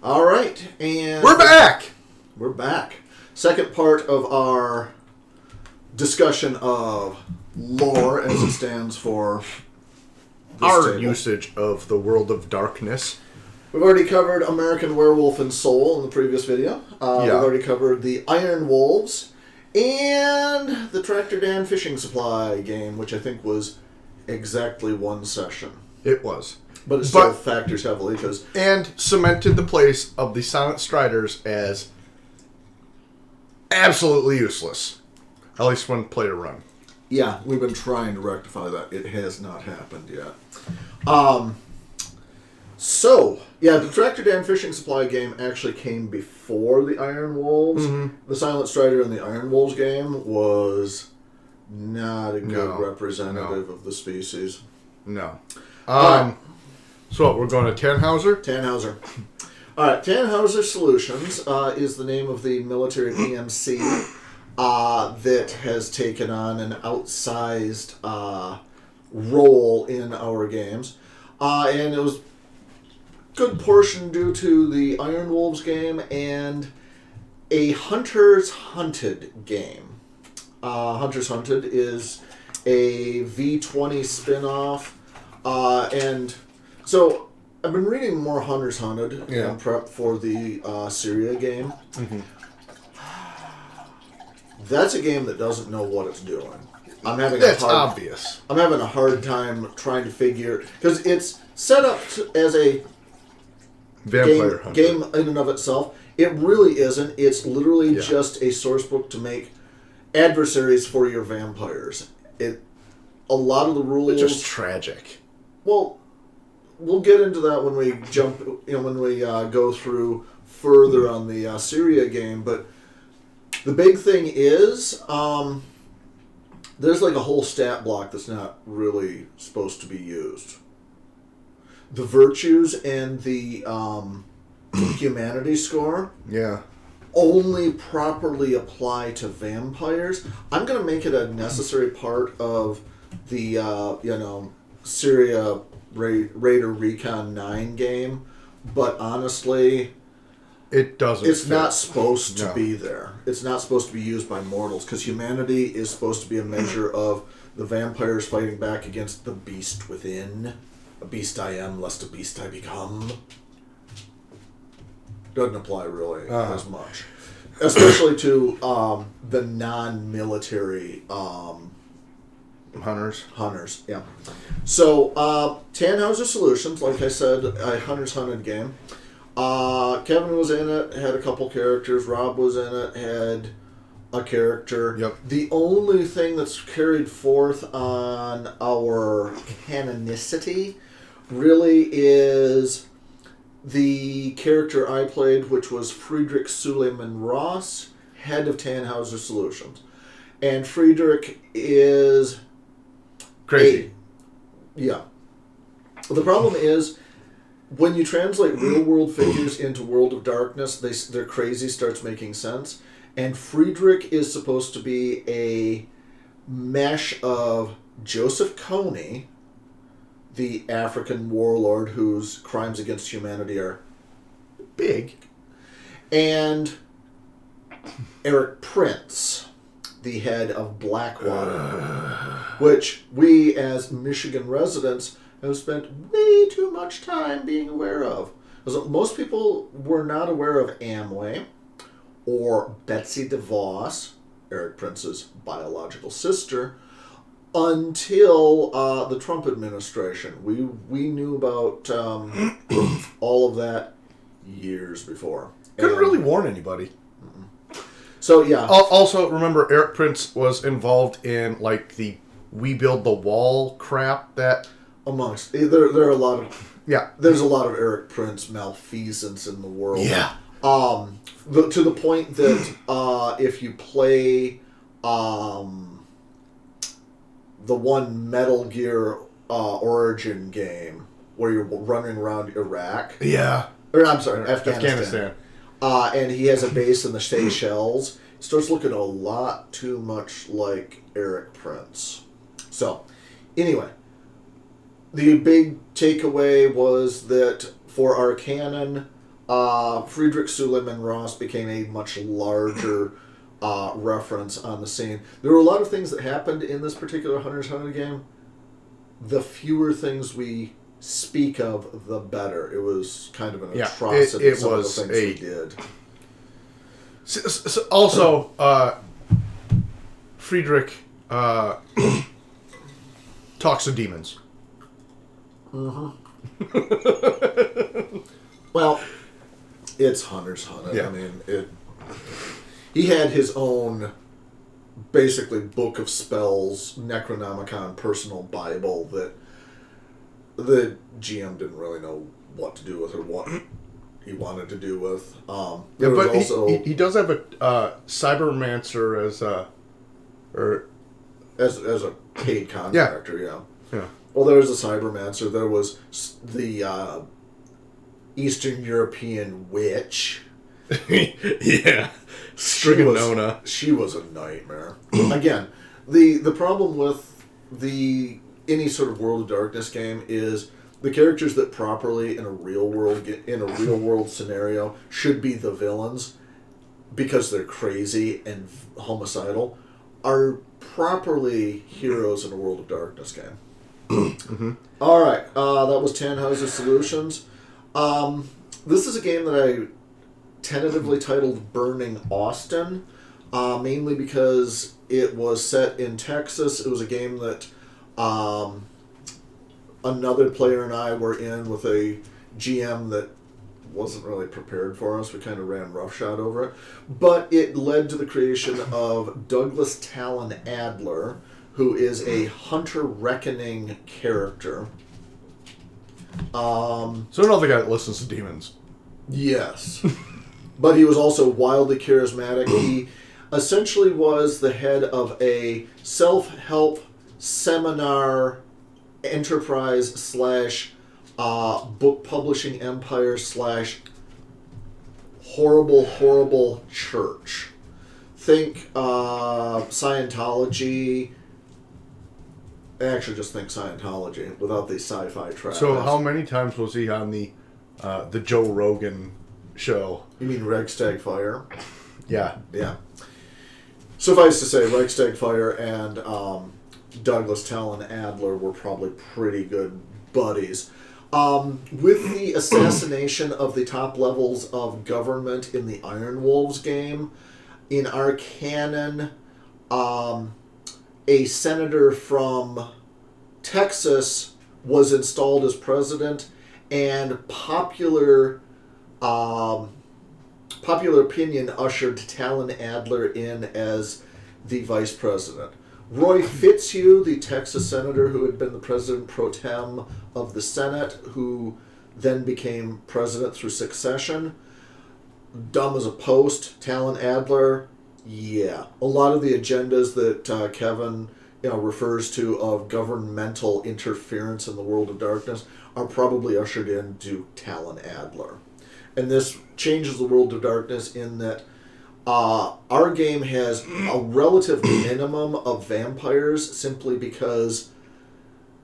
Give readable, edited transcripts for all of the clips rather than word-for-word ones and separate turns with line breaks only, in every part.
All right, and
We're back!
We're back. Second part of our discussion of lore, as it stands for
Our usage of the world of darkness.
We've already covered American Werewolf and Soul in the previous video. We've already covered the Iron Wolves and the Tractor Dan Fishing Supply game, which I think was exactly one session.
It was.
But it still factors heavily because...
And cemented the place of the Silent Striders as absolutely useless. At least when played a run.
Yeah, we've been trying to rectify that. It has not happened yet. The Tractor Dan Fishing Supply game actually came before the Iron Wolves. Mm-hmm. The Silent Strider in the Iron Wolves game was not a good representative of the species.
No. So what, we're going to Tannhauser?
Tannhauser. All right, Tannhauser Solutions is the name of the military PMC that has taken on an outsized role in our games. And it was good portion due to the Iron Wolves game and a Hunters Hunted game. Hunters Hunted is a V20 spin-off, and so I've been reading more Hunters Hunted in prep for the Syria game. Mm-hmm. That's a game that doesn't know what it's doing.
That's obvious.
I'm having a hard time trying to figure, because it's set up as a
vampire
game in and of itself. It really isn't. It's literally just a source book to make adversaries for your vampires. A lot of the rules...
It's just tragic.
Well, we'll get into that when we jump, when we go through further on the Syria game, but the big thing is there's like a whole stat block that's not really supposed to be used. The virtues and the humanity score only properly apply to vampires. I'm going to make it a necessary part of the Syria Raider Recon 9 game, but honestly,
it doesn't.
It's not supposed to be there. It's not supposed to be used by mortals, because humanity is supposed to be a measure of the vampires fighting back against the beast within. A beast I am, lest a beast I become. Doesn't apply really as much. Especially to the non-military Hunters, yeah. So, Tannhauser Solutions, like I said, a Hunters Hunted game. Kevin was in it, had a couple characters. Rob was in it, had a character.
Yep.
The only thing that's carried forth on our canonicity really is the character I played, which was Friedrich Suleiman Ross, head of Tannhauser Solutions. And Friedrich is...
crazy.
Yeah. The problem is, when you translate real-world figures into World of Darkness, their crazy starts making sense. And Friedrich is supposed to be a mesh of Joseph Kony, the African warlord whose crimes against humanity are big, and Eric Prince, the head of Blackwater, which we as Michigan residents have spent way too much time being aware of. Because most people were not aware of Amway or Betsy DeVos, Eric Prince's biological sister, until the Trump administration. We knew about all of that years before.
Couldn't really warn anybody.
So, yeah.
Also, remember, Eric Prince was involved in, like, the We Build the Wall crap that...
Amongst... There are a lot of...
Yeah.
There's a lot of Eric Prince malfeasance in the world.
Yeah.
To the point that if you play the one Metal Gear Origin game where you're running around Iraq...
Yeah.
Or, I'm sorry, Afghanistan. And he has a base in the Seychelles. It starts looking a lot too much like Eric Prince. So, anyway, the big takeaway was that for our canon, Friedrich Suleiman Ross became a much larger reference on the scene. There were a lot of things that happened in this particular Hunter's Hunter game. The fewer things we speak of, the better. It was kind of an atrocity.
It
some
was
of the things we did.
Also, Friedrich talks to demons.
Mm-hmm. Well, it's Hunter's Hunter.
Yeah.
I mean, he had his own, basically, book of spells, Necronomicon personal Bible that the GM didn't really know what to do with or what he wanted to do with.
But he does have a Cybermancer
as a paid contractor. Yeah. Well, there was a Cybermancer. There was the Eastern European witch.
Yeah. Strigonona.
She was a nightmare. Again, the problem with any sort of World of Darkness game is the characters that properly in a real world scenario should be the villains because they're crazy and homicidal are properly heroes in a World of Darkness game.
Mm-hmm.
All right, that was Tannhauser Solutions. This is a game that I tentatively titled Burning Austin, mainly because it was set in Texas. It was a game that another player and I were in with a GM that wasn't really prepared for us. We kind of ran roughshod over it. But it led to the creation of Douglas Talon Adler, who is a Hunter Reckoning character.
So another guy that listens to demons.
Yes. But he was also wildly charismatic. He essentially was the head of a self-help seminar enterprise / book publishing empire / horrible church. Think Scientology. Actually, just think Scientology without the sci-fi trap.
So how many times was he on the Joe Rogan show?
You mean Reichstag Fire?
Yeah.
Yeah. Suffice to say, Reichstag Fire and Douglas Talon Adler were probably pretty good buddies. With the assassination of the top levels of government in the Iron Wolves game, in our canon, a senator from Texas was installed as president, and popular opinion ushered Talon Adler in as the vice president. Roy Fitzhugh, the Texas senator who had been the president pro tem of the Senate, who then became president through succession, dumb as a post. Talon Adler, yeah. A lot of the agendas that Kevin refers to of governmental interference in the World of Darkness are probably ushered into Talon Adler. And this changes the World of Darkness in that our game has a relative minimum of vampires simply because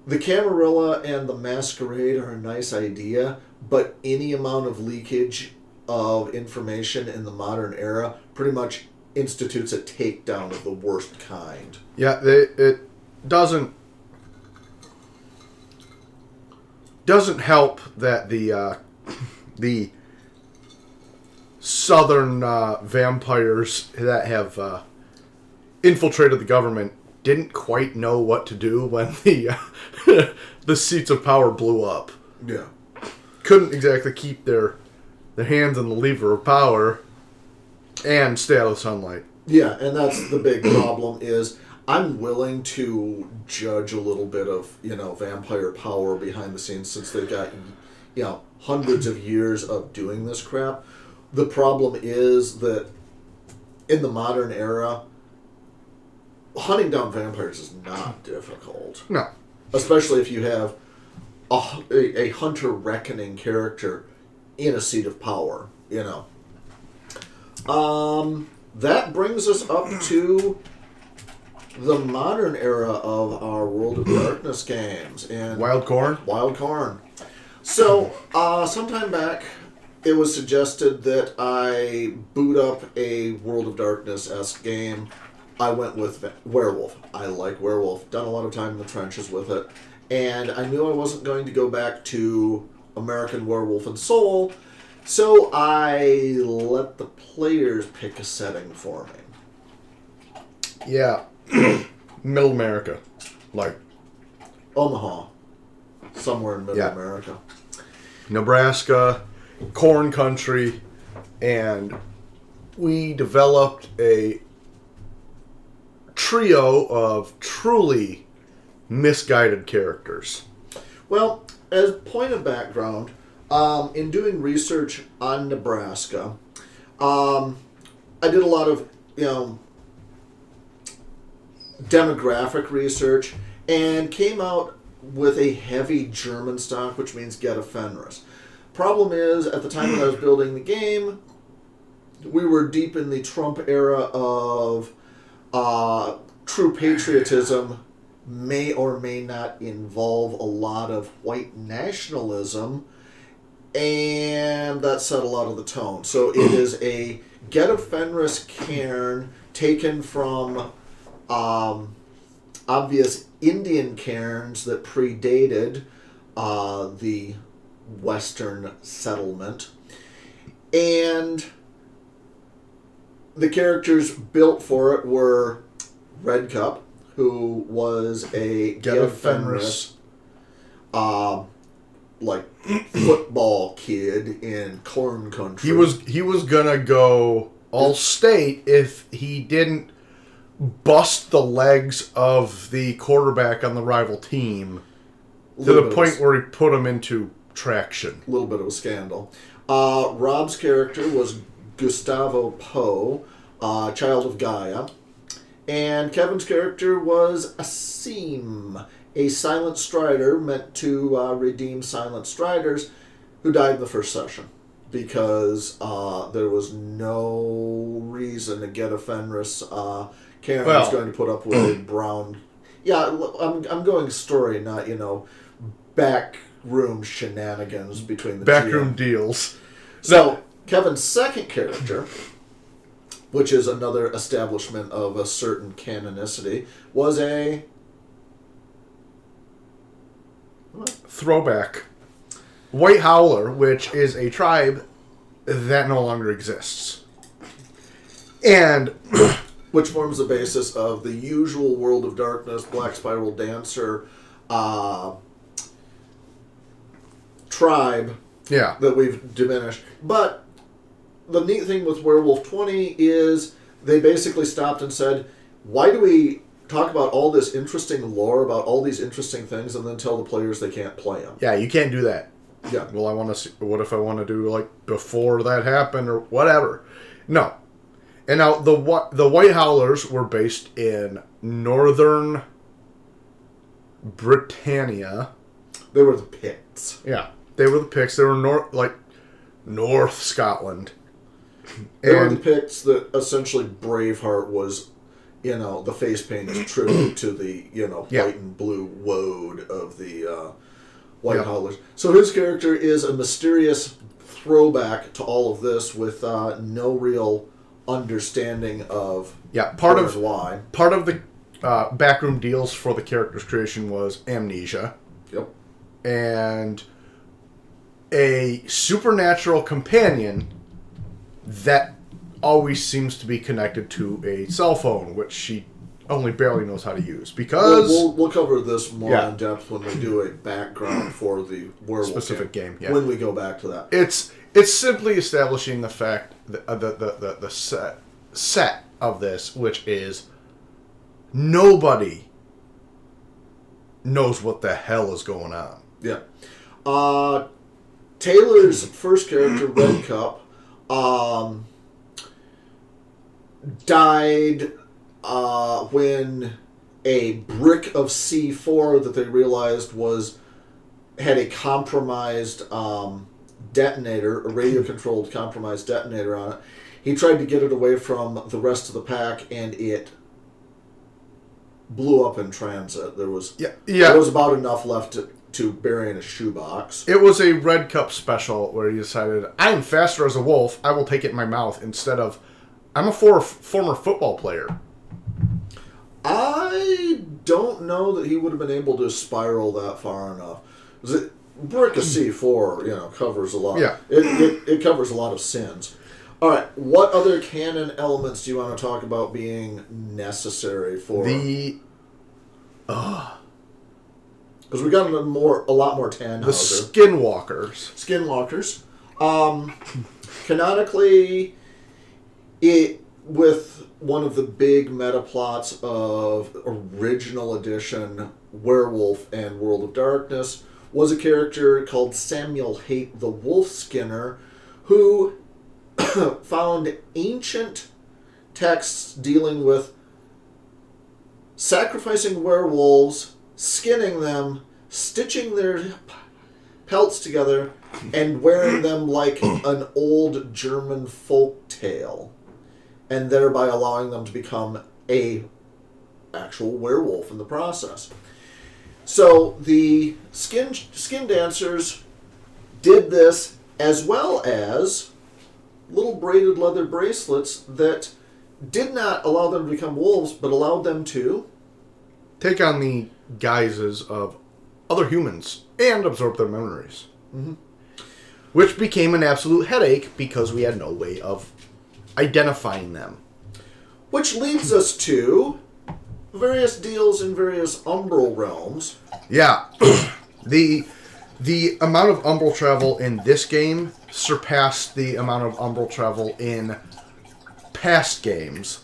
the Camarilla and the Masquerade are a nice idea, but any amount of leakage of information in the modern era pretty much institutes a takedown of the worst kind.
Yeah, it doesn't help that the southern vampires that have infiltrated the government didn't quite know what to do when the seats of power blew up.
Yeah.
Couldn't exactly keep their hands on the lever of power and stay out of the sunlight.
Yeah, and that's the big problem is I'm willing to judge a little bit of, vampire power behind the scenes since they've got, hundreds of years of doing this crap. The problem is that in the modern era, hunting down vampires is not difficult.
No.
Especially if you have a Hunter Reckoning character in a seat of power, That brings us up to the modern era of our World of Darkness games. And
Wild Corn?
Wild Corn. So, sometime back it was suggested that I boot up a World of Darkness-esque game. I went with Werewolf. I like Werewolf. Done a lot of time in the trenches with it. And I knew I wasn't going to go back to American Werewolf and Soul, so I let the players pick a setting for me.
Yeah. Middle America. Like
Omaha. Somewhere in Middle America.
Nebraska, corn country, and we developed a trio of truly misguided characters.
Well, as point of background, in doing research on Nebraska, I did a lot of, demographic research and came out with a heavy German stock, which means Get a Fenris. Problem is, at the time that I was building the game, we were deep in the Trump era of true patriotism may or may not involve a lot of white nationalism, and that set a lot of the tone. So it is a Get a Fenris cairn taken from obvious Indian cairns that predated the Western settlement. And the characters built for it were Red Cup, who was a
Get a Fenris
football kid in corn country.
He was gonna go all state if he didn't bust the legs of the quarterback on the rival team to the point where he put him into traction.
A little bit of a scandal. Rob's character was Gustavo Poe, child of Gaia. And Kevin's character was Asim, a silent strider meant to redeem silent striders who died in the first session because there was no reason to Get a Fenris. Karen was going to put up with a brown... Yeah, I'm going story, not, backroom shenanigans between the
backroom deals.
So, Kevin's second character, which is another establishment of a certain canonicity, was a...
throwback. White Howler, which is a tribe that no longer exists. And...
which forms the basis of the usual World of Darkness, Black Spiral Dancer tribe that we've diminished. But the neat thing with Werewolf 20 is they basically stopped and said, why do we talk about all this interesting lore, about all these interesting things, and then tell the players they can't play them?
Yeah, you can't do that.
Yeah.
Well, I want to see, what if I want to do, before that happened, or whatever? No. And now, the White Howlers were based in northern Britannia.
They were the Picts.
Yeah. They were the Picts. They were North Scotland.
They were the Picts that essentially Braveheart was, the face paint is tribute to the, white and blue woad of the White Howlers. So his character is a mysterious throwback to all of this with no real understanding of
part of the backroom deals for the character's creation was amnesia.
Yep.
And a supernatural companion that always seems to be connected to a cell phone, which she only barely knows how to use. Because
we'll cover this more in depth when we do a background for the werewolf
specific game. Yeah.
When we go back to that,
it's simply establishing the fact that the set of this, which is nobody knows what the hell is going on.
Yeah. Taylor's first character, Red Cup, died when a brick of C4 that they realized had a compromised detonator, a radio-controlled compromised detonator on it. He tried to get it away from the rest of the pack, and it blew up in transit. There was about enough left to bury in a shoebox.
It was a Red Cup special where he decided, I am faster as a wolf, I will take it in my mouth, instead of, I'm a former football player.
I don't know that he would have been able to spiral that far enough. Brick of C4, covers a lot.
Yeah.
It covers a lot of sins. All right, what other canon elements do you want to talk about being necessary for...
Because
we got a lot more Tannhauser.
The Skinwalkers.
Canonically, with one of the big meta plots of original edition Werewolf and World of Darkness was a character called Samuel Haight the Wolf Skinner, who found ancient texts dealing with sacrificing werewolves, skinning them, stitching their pelts together, and wearing them like an old German folk tale, and thereby allowing them to become a actual werewolf in the process. So the skin dancers did this, as well as little braided leather bracelets that did not allow them to become wolves, but allowed them to
take on the guises of other humans and absorb their memories.
Mm-hmm.
Which became an absolute headache because we had no way of identifying them.
Which leads us to various deals in various umbral realms.
Yeah. The amount of umbral travel in this game surpassed the amount of umbral travel in past games.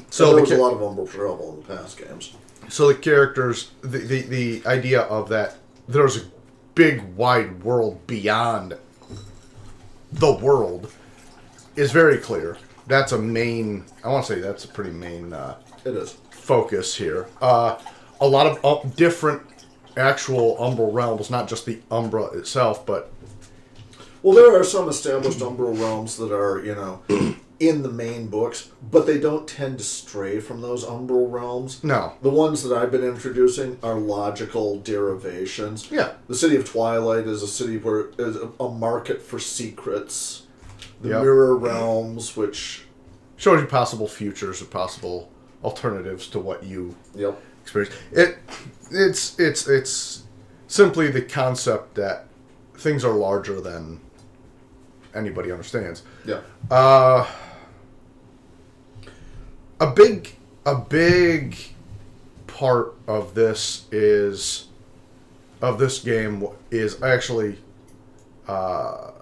So there was a lot of umbral travel in the past games.
So the characters, the idea of that, there's a big wide world beyond the world is very clear. That's a main, I want to say that's a pretty main
it is.
Focus here. A lot of different actual umbral realms, not just the Umbra itself, but...
Well, there are some established umbral realms that are, in the main books, but they don't tend to stray from those umbral realms.
No.
The ones that I've been introducing are logical derivations.
Yeah.
The City of Twilight is a city where is a market for secrets. The
Yep.
Mirror Realms, which...
shows you possible futures or possible alternatives to what you experience. It's simply the concept that things are larger than anybody understands.
Yeah.
A big part of this game is actually the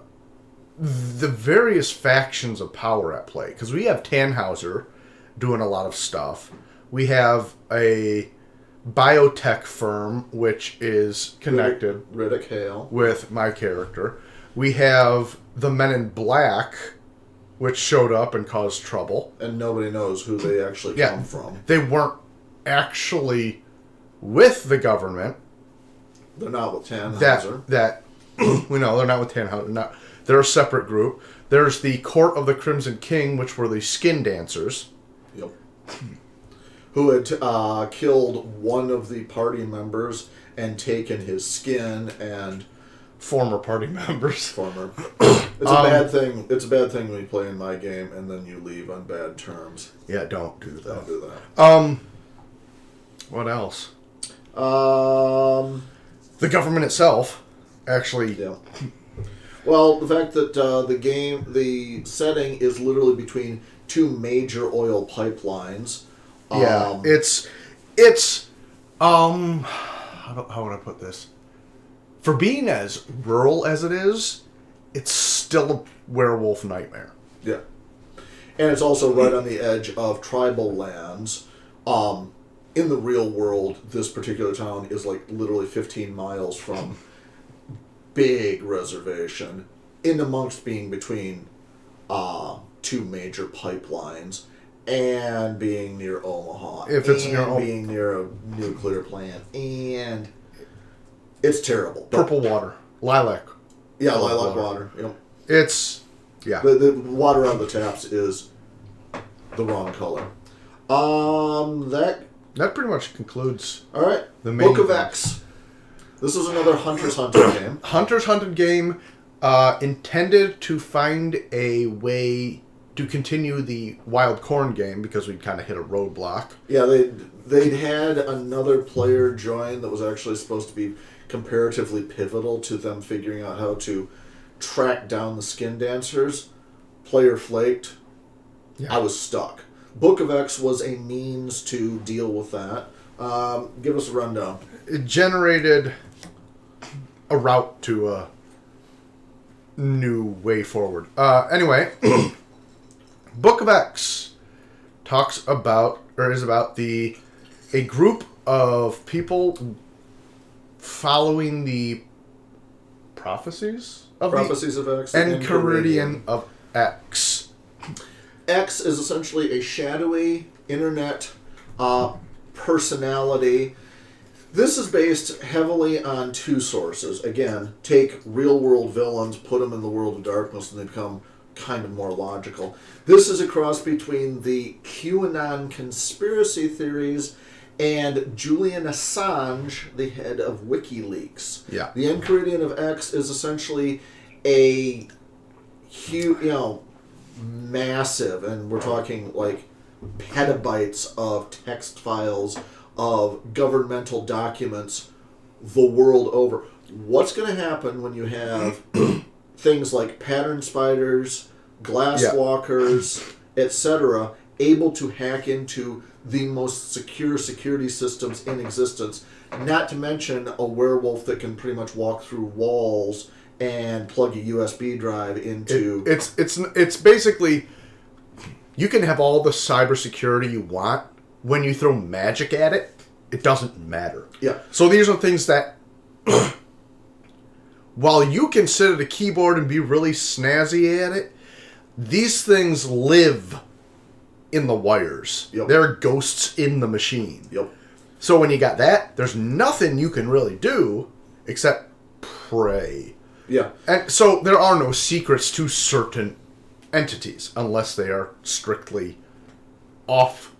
various factions of power at play. Because we have Tannhauser doing a lot of stuff. We have a biotech firm which is connected
Riddick Hale
with my character. We have the Men in Black, which showed up and caused trouble.
And nobody knows who they actually come from.
They weren't actually with the government.
They're not with Tannhauser.
That we know they're not with Tannhauser. They're a separate group. There's the Court of the Crimson King, which were the skin dancers.
Yep. Who had killed one of the party members and taken his skin and...
Former party members.
Former. It's a bad thing. It's a bad thing when you play in my game and then you leave on bad terms.
Yeah, don't do that.
Don't do that.
What else?
The
government itself, actually.
Yeah. Well, the fact that the setting is literally between two major oil pipelines.
Yeah, it's how would I put this? For being as rural as it is, it's still a werewolf nightmare.
Yeah. And it's also right on the edge of tribal lands. In the real world, this particular town is like literally 15 miles from big reservation, in amongst being between two major pipelines and being near Omaha.
If it's
being near a nuclear plant, and it's terrible.
Purple water. Lilac.
Yeah, lilac water. Yep.
It's... Yeah.
The water on the taps is the wrong color. That
pretty much concludes...
All right.
The main
Book of X. This is another Hunter's Hunted game.
Hunter's Hunted game intended to find a way to continue the Wild Corn game because we'd kind of hit a roadblock.
Yeah, they'd had another player join that was actually supposed to be comparatively pivotal to them figuring out how to track down the skin dancers. Player flaked. Yeah. I was stuck. Book of X was a means to deal with that. Give us a rundown.
It generated a route to a new way forward. Anyway, Book of X talks about, or is about a group of people following the prophecies of
X
and Enchiridion of X.
X is essentially a shadowy internet personality. This is based heavily on two sources. Again, take real-world villains, put them in the world of darkness, and they become kind of more logical. This is a cross between the QAnon conspiracy theories and Julian Assange, the head of WikiLeaks.
Yeah.
The Enchiridion of X is essentially a huge, massive, and we're talking like petabytes of text files of governmental documents the world over. What's going to happen when you have things like pattern spiders, glasswalkers, etc., able to hack into the most secure security systems in existence, not to mention a werewolf that can pretty much walk through walls and plug a USB drive into...
It's basically... You can have all the cybersecurity you want. When you throw magic at it, it doesn't matter.
Yeah.
So these are things that... while you can sit at a keyboard and be really snazzy at it, these things live in the wires.
Yep.
They're ghosts in the machine.
Yep.
So when you got that, there's nothing you can really do except pray.
Yeah.
And so there are no secrets to certain entities unless they are strictly offline.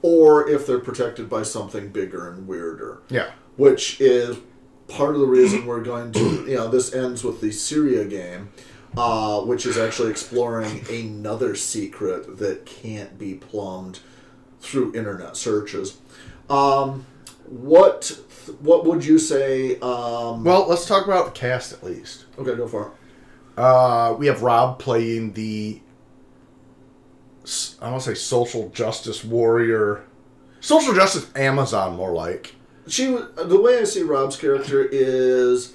Or if they're protected by something bigger and weirder.
Yeah.
Which is part of the reason we're going to... this ends with the Syria game, which is actually exploring another secret that can't be plumbed through internet searches. What would you say...
well, let's talk about the cast at least.
Okay, go for it.
We have Rob playing the... I want to say social justice warrior. Social justice Amazon, more like.
The way I see Rob's character is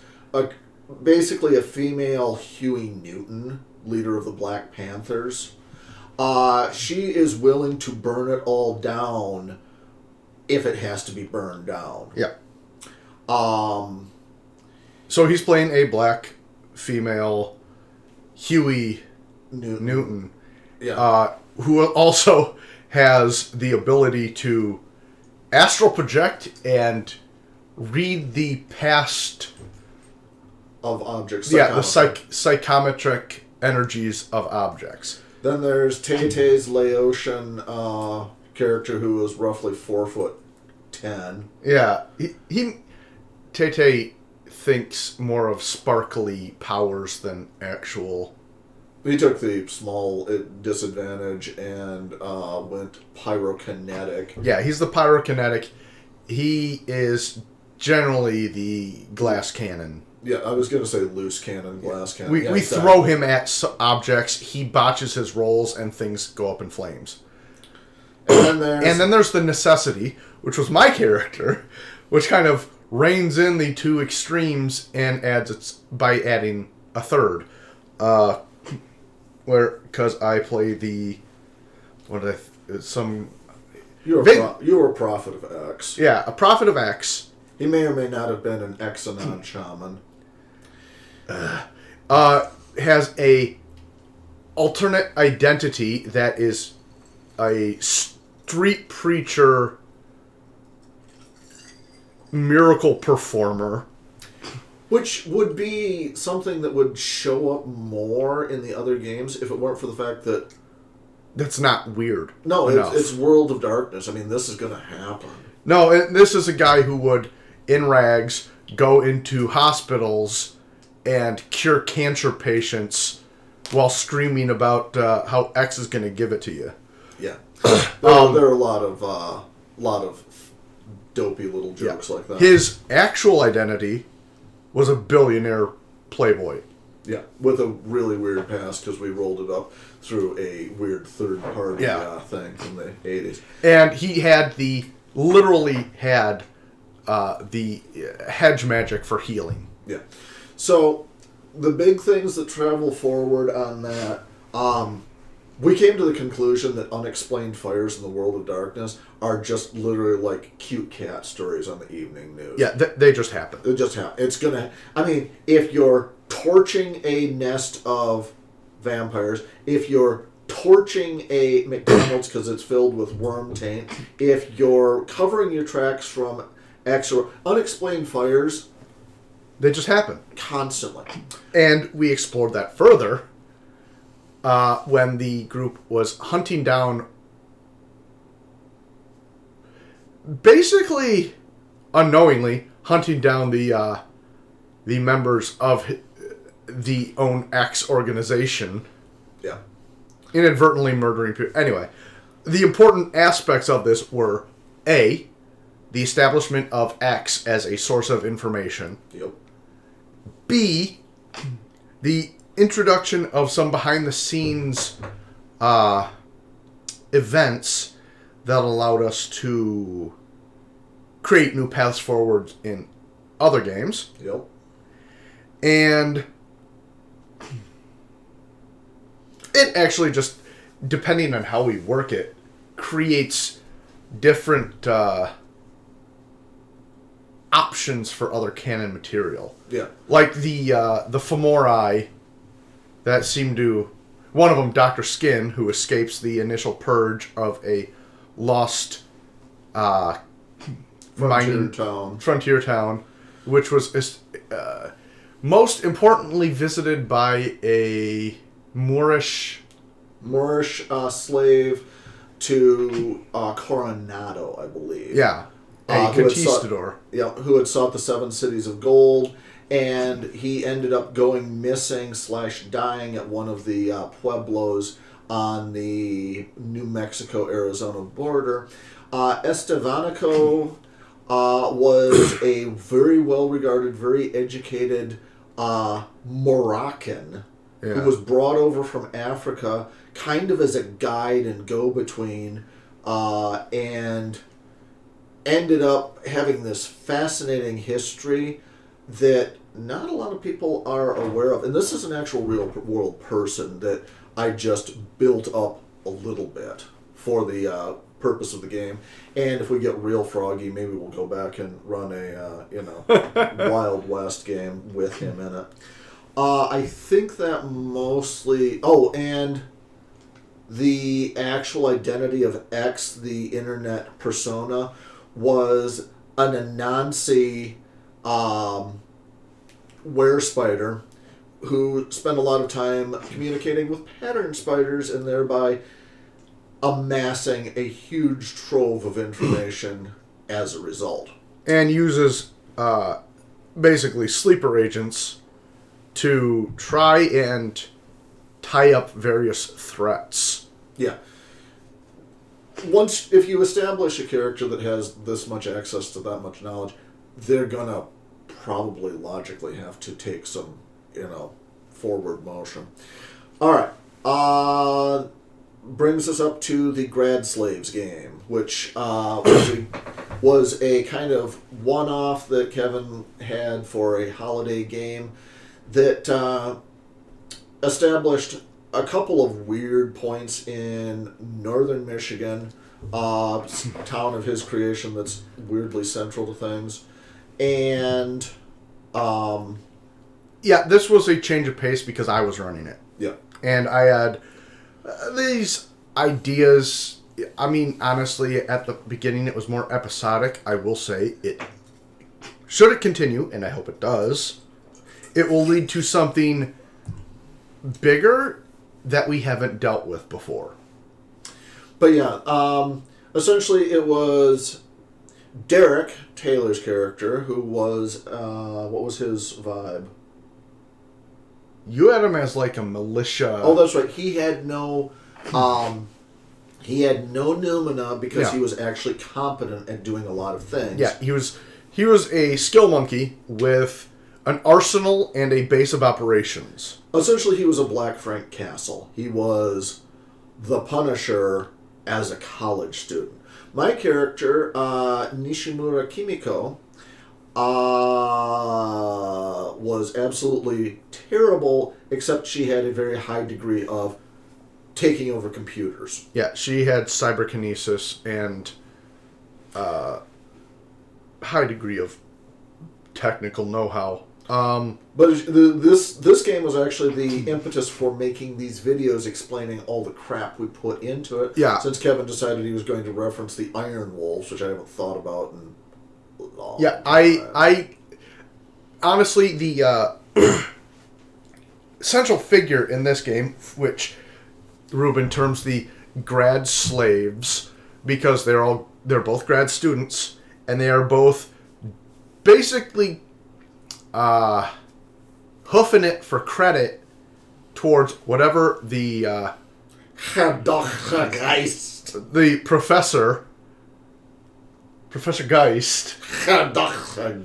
basically a female Huey Newton, leader of the Black Panthers. She is willing to burn it all down if it has to be burned down.
Yeah. So he's playing a black female Huey Newton.
Yeah.
Who also has the ability to astral project and read the past
of objects.
Yeah, the psychometric energies of objects.
Then there's Tay-Tay's Laotian character who is roughly 4'10".
Yeah, he Tay-Tay thinks more of sparkly powers than actual.
He took the small disadvantage and went pyrokinetic.
Yeah, he's the pyrokinetic. He is generally the glass cannon.
Yeah, I was going to say loose cannon, glass cannon.
We throw him at objects, he botches his rolls, and things go up in flames.
And then
there's the necessity, which was my character, which kind of reins in the two extremes and adds by adding a third. Because I play the...
You were a prophet of X.
Yeah, a prophet of X.
He may or may not have been an Exanon shaman.
Has a alternate identity that is a street preacher miracle performer.
Which would be something that would show up more in the other games if it weren't for the fact that...
That's not weird.
No, it's World of Darkness. I mean, this is going to happen.
No, this is a guy who would... in rags go into hospitals and cure cancer patients while screaming about how X is going to give it to you.
Yeah. There are a lot of dopey little jokes like that.
His actual identity was a billionaire playboy.
Yeah, with a really weird past because we rolled it up through a weird third-party thing in the 80s.
And he literally had the hedge magic for healing.
Yeah. So, the big things that travel forward on that, we came to the conclusion that unexplained fires in the world of darkness are just literally like cute cat stories on the evening news.
Yeah, they just happen.
It just happen. It's gonna. I mean, if you're torching a nest of vampires, if you're torching a McDonald's because it's filled with worm taint, if you're covering your tracks from X or unexplained fires,
they just happen
constantly.
And we explored that further when the group was hunting down, basically unknowingly hunting down the members of the own X organization.
Yeah.
Inadvertently murdering people. Anyway, the important aspects of this were A, the establishment of X as a source of information.
Yep.
B, the introduction of some behind-the-scenes events that allowed us to create new paths forward in other games.
Yep.
And it actually just, depending on how we work it, creates different options for other canon material.
Yeah.
Like the Femori that seem to... One of them, Dr. Skin, who escapes the initial purge of a lost frontier town, which was most importantly visited by a Moorish
slave to Coronado, I believe.
Yeah. A conquistador.
Who had sought the 7 cities of gold, and he ended up going missing / dying at one of the pueblos on the New Mexico-Arizona border. Estevanico was a very well-regarded, very educated Moroccan who was brought over from Africa kind of as a guide and go-between, and ended up having this fascinating history that not a lot of people are aware of. And this is an actual real-world person that I just built up a little bit for the purpose of the game. And if we get real froggy, maybe we'll go back and run a Wild West game with him in it. I think that mostly... Oh, and the actual identity of X, the internet persona, was an Anansi were-spider who spent a lot of time communicating with pattern spiders and thereby amassing a huge trove of information as a result.
And uses basically sleeper agents to try and tie up various threats.
Yeah. If you establish a character that has this much access to that much knowledge, they're gonna probably logically have to take some, forward motion. All right. Brings us up to the Grad Slaves game, which was a kind of one-off that Kevin had for a holiday game that established a couple of weird points in northern Michigan, town of his creation that's weirdly central to things. And
this was a change of pace because I was running it.
Yeah.
And I had these ideas. I mean, honestly, at the beginning it was more episodic. I will say it. Should it continue, and I hope it does, it will lead to something bigger that we haven't dealt with before.
But yeah, essentially it was Derek, Taylor's character, who was, what was his vibe?
You had him as like a militia.
Oh, that's right. He had no noumena because he was actually competent at doing a lot of things.
Yeah, he was a skill monkey with an arsenal and a base of operations.
Essentially, he was a Black Frank Castle. He was the Punisher as a college student. My character, Nishimura Kimiko, was absolutely terrible, except she had a very high degree of taking over computers.
Yeah, she had cyberkinesis and high degree of technical know-how.
But this game was actually the impetus for making these videos explaining all the crap we put into it.
Yeah.
Since Kevin decided he was going to reference the Iron Wolves, which I haven't thought about in
Yeah, I honestly, the central figure in this game, which Ruben terms the grad slaves, because they're both grad students, and they are both basically hoofing it for credit towards whatever the Professor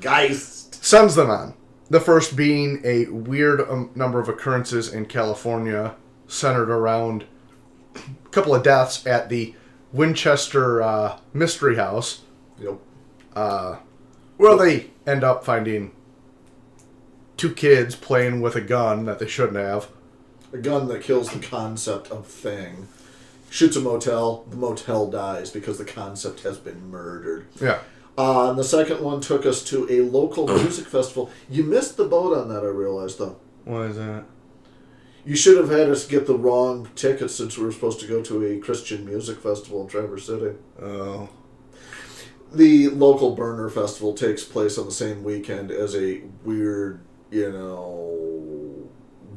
Geist sends them on. The first being a weird number of occurrences in California centered around a couple of deaths at the Winchester Mystery House.
Yep.
Where they end up finding two kids playing with a gun that they shouldn't have.
A gun that kills the concept of thing. Shoots a motel, the motel dies because the concept has been murdered.
Yeah.
And the second one took us to a local music festival. You missed the boat on that, I realized, though.
What is that?
You should have had us get the wrong tickets since we were supposed to go to a Christian music festival in Traverse City.
Oh.
The local Burner Festival takes place on the same weekend as a weird,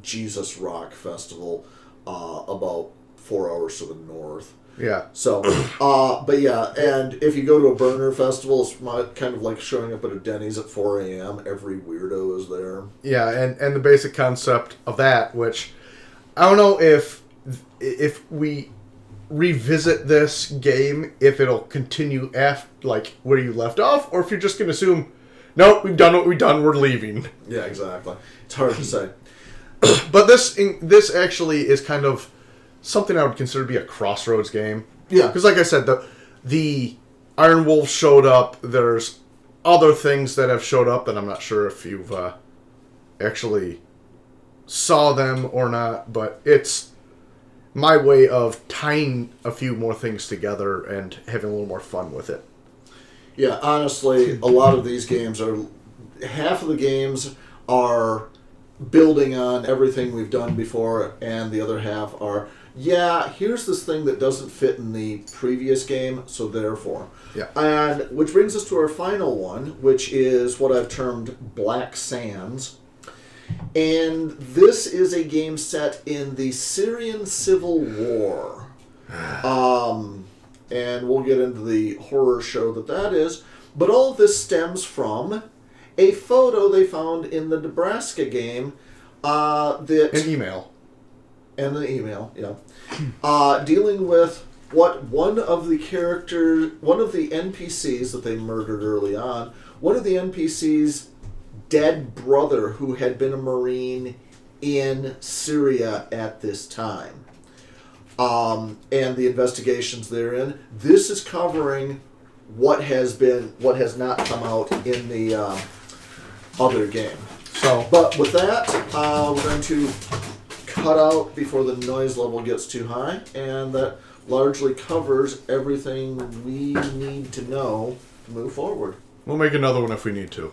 Jesus rock festival about 4 hours to the north.
Yeah.
So, but yeah, and if you go to a Burner Festival, it's kind of like showing up at a Denny's at 4 a.m. Every weirdo is there.
Yeah, and the basic concept of that, which I don't know if we revisit this game, if it'll continue after, like, where you left off, or if you're just going to assume, nope, we've done what we've done, we're leaving.
Yeah, exactly. It's hard to say.
But this actually is kind of something I would consider to be a crossroads game.
Yeah.
Because like I said, the Iron Wolves showed up. There's other things that have showed up, and I'm not sure if you've actually saw them or not, but it's my way of tying a few more things together and having a little more fun with it.
Yeah, honestly, a lot of these games are... Half of the games are building on everything we've done before, and the other half are, here's this thing that doesn't fit in the previous game, so therefore.
Yeah.
And which brings us to our final one, which is what I've termed Black Sands. And this is a game set in the Syrian Civil War. And we'll get into the horror show that is. But all of this stems from a photo they found in the Nebraska game that...
An email.
And the email, yeah. Dealing with what one of the NPCs that they murdered early on, one of the NPCs' dead brother who had been a Marine in Syria at this time. And the investigations therein. This is covering what has not come out in the other game.
So,
but with that, we're going to cut out before the noise level gets too high, and that largely covers everything we need to know to move forward.
we'll make another one if we need to.